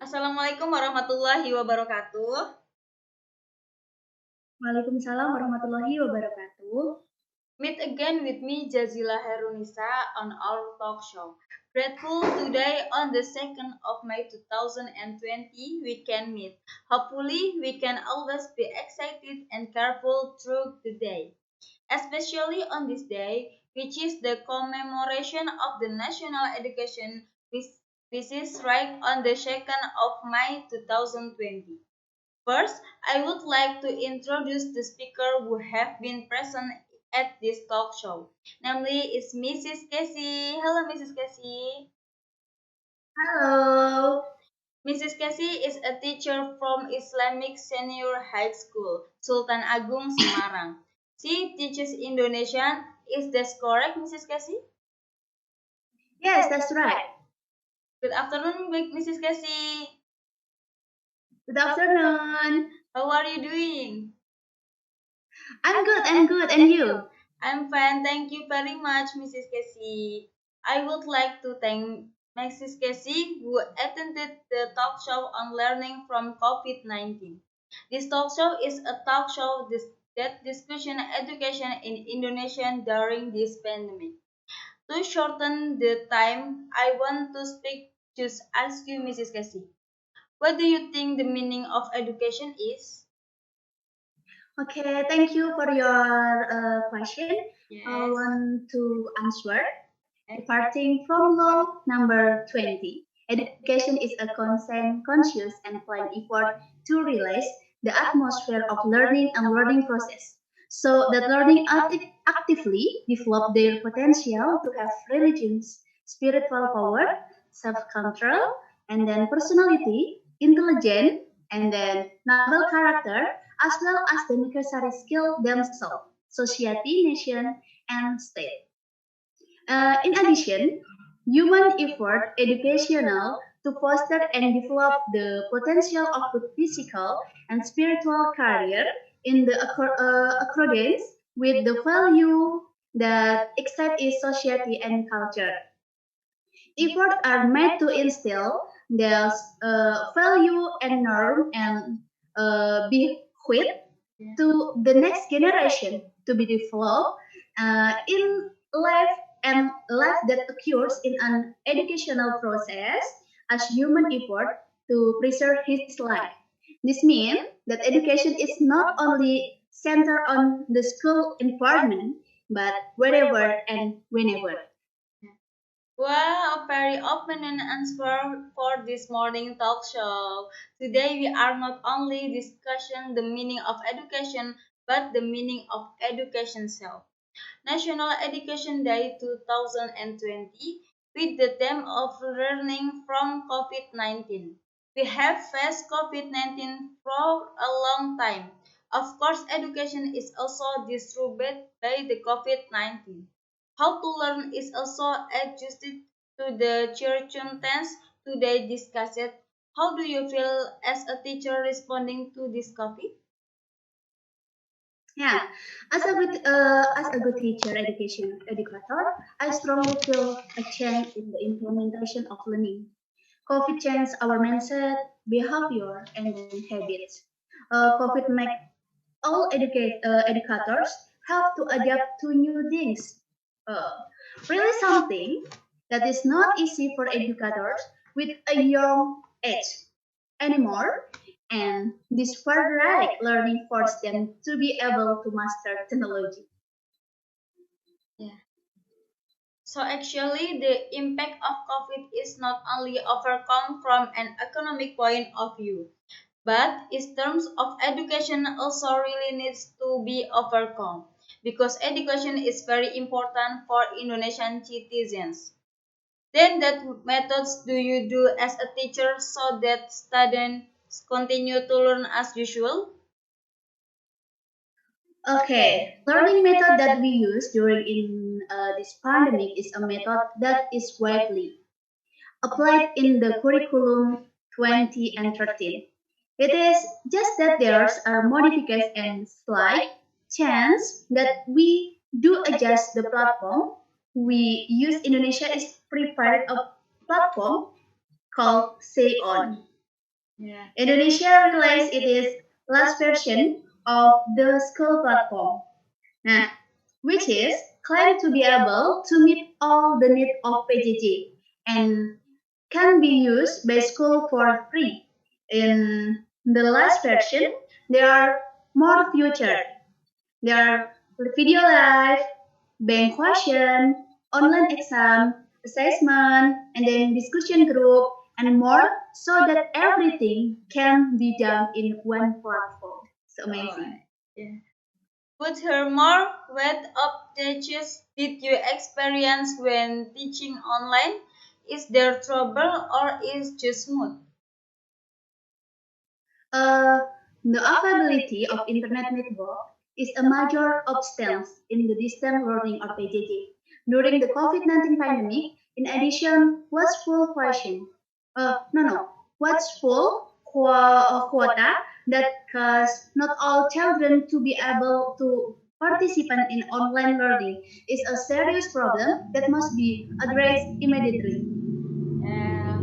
Assalamualaikum warahmatullahi wabarakatuh. Waalaikumsalam warahmatullahi wabarakatuh. Meet again with me, Jazila Herunisa, on our talk show. Grateful today on the 2nd of May 2020 we can meet. Hopefully, we can always be excited and careful through the day. Especially on this day, which is the commemoration of the National Education, which is right on the 2nd of May 2020. First, I would like to introduce the speaker who have been present at this talk show. Namely, is Mrs. Casey. Hello, Mrs. Casey. Halo. Mrs. Casey is a teacher from Islamic Senior High School, Sultan Agung, Semarang. She teaches Indonesian. Is that correct, Mrs. Casey? Yes, that's right. Good afternoon, Mrs. Casey. Good afternoon. How are you doing? I'm good. And you? I'm fine, thank you very much, Mrs. Casey. I would like to thank Mrs. Casey who attended the talk show on learning from COVID-19. This talk show is a talk show that discussion education in Indonesia during this pandemic. To shorten the time, I want to just ask you, Mrs. Casey, what do you think the meaning of education is? Okay, thank you for your question. I Yes. want to answer. Departing from law number 20. Education is a consent, conscious, and planned effort to realize the atmosphere of learning and learning process so that learning actively develop their potential to have religions, spiritual power, self-control, and then personality, intelligence, and then noble character, as well as the necessary skill themselves, society, nation, and state. In addition, human effort educational to foster and develop the potential of the physical and spiritual career in the accordance with the value that excite its society and culture. Efforts are made to instill the value and norm and bequeath to the next generation to be developed in life and life that occurs in an educational process as human effort to preserve his life. This means that education is not only centered on the school environment, but wherever and whenever. Well, a very open and answer for this morning talk show. Today we are not only discussing the meaning of education, but the meaning of education itself. National Education Day 2020 with the theme of learning from COVID-19. We have faced COVID-19 for a long time. Of course, education is also disrupted by the COVID-19. How to learn is also adjusted to the circumstance today discussed. How do you feel as a teacher responding to this COVID? Yeah, as a good teacher, educator, I strongly feel a change in the implementation of learning. COVID changed our mindset, behavior, and then habits. COVID make all educators have to adapt to new things. Uh, Really something that is not easy for educators with a young age anymore, and this sporadic learning forced them to be able to master technology. Yeah. So actually, the impact of COVID is not only overcome from an economic point of view, but in terms of education also really needs to be overcome because education is very important for Indonesian citizens. Then what methods do you do as a teacher so that students continue to learn as usual? Okay, learning method that we use during in this pandemic is a method that is widely applied in the curriculum 20 and 13. It is just that there's a modification and slight chance that we do adjust the platform. We use Indonesia is prepared a platform called Say On. Yeah. Indonesia Relays it is last version of the school platform. Nah, which is claimed to be able to meet all the needs of PJJ and can be used by school for free. In the last version, there are more featured. There are video live, bank question, online exam, assessment, and then discussion group, and more, so that everything can be done in one platform. So amazing. Alright. Yeah. Put her more weight up teachers did you experience when teaching online? Is there trouble or is just smooth? Uh, the availability of internet network is a major obstacle in the distance learning or PJJ. During the COVID-19 pandemic, in addition, was full question. No. What's full quota that caused not all children to be able to participate in online learning is a serious problem that must be addressed immediately. Uh,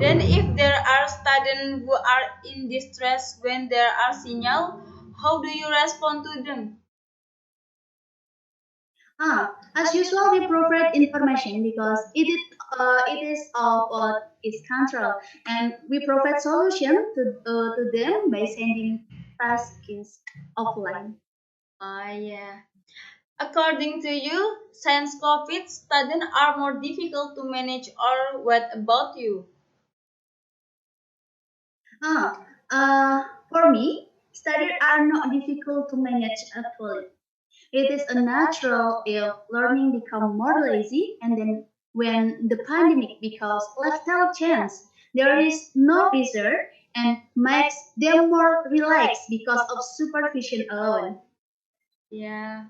then if there are students who are in distress when there are signal, how do you respond to them? As usual, we provide information because it is of what is control, and we provide solution to them by sending tasks offline. Yeah. According to you, since COVID, students are more difficult to manage or what about you? Ah, for me, studies are not difficult to manage actually. It is a natural if learning become more lazy and then when the pandemic becomes lifestyle change, there is no pressure and makes them more relaxed because of supervision alone. Yeah.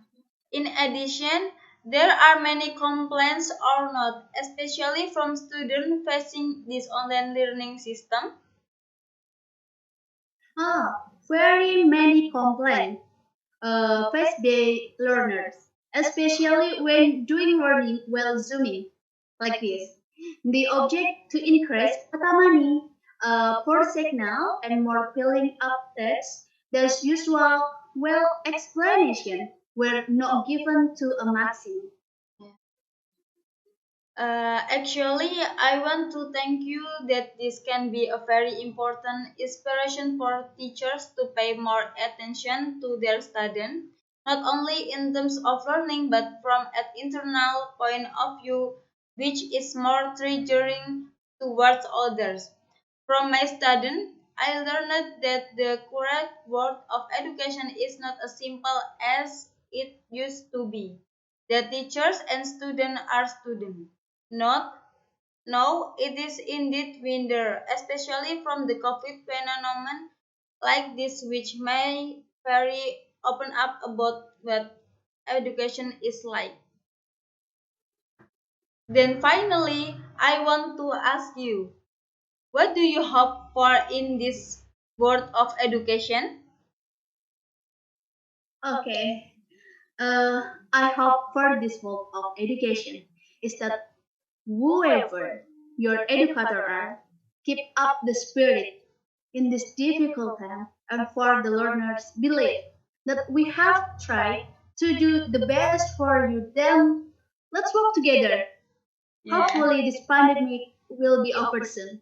In addition, there are many complaints or not, especially from students facing this online learning system. Very many complain face-based learners, especially when doing learning while zooming like this. The object to increase money, poor signal, and more filling up text than usual well explanation were not given to a maximum. Actually, I want to thank you that this can be a very important inspiration for teachers to pay more attention to their students, not only in terms of learning but from an internal point of view, which is more treasuring towards others. From my student, I learned that the correct word of education is not as simple as it used to be. The teachers and students are students. Not no, it is indeed winter, especially from the COVID phenomenon like this, which may very open up about what education is like. Then finally, I want to ask you, what do you hope for in this world of education? Okay, uh, I hope for this world of education is that whoever your educator are, keep up the spirit in this difficult time and for the learners believe that we have tried to do the best for you then let's work together. Yeah. Hopefully this pandemic will be over soon.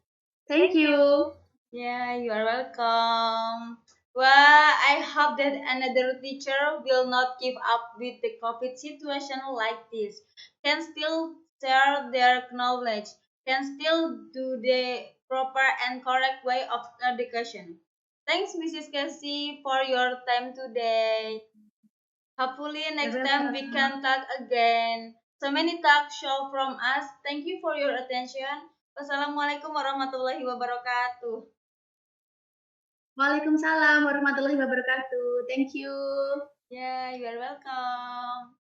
Thank you. Yeah, you are welcome. Well, I hope that another teacher will not give up with the COVID situation like this. Can still share their knowledge, can still do the proper and correct way of education. Thanks, Mrs. Casey, for your time today. Hopefully, You're next time we welcome. can talk again. So many talk show from us. Thank you for your attention. Wassalamualaikum warahmatullahi wabarakatuh. Waalaikumsalam warahmatullahi wabarakatuh. Thank you. Yeah, you are welcome.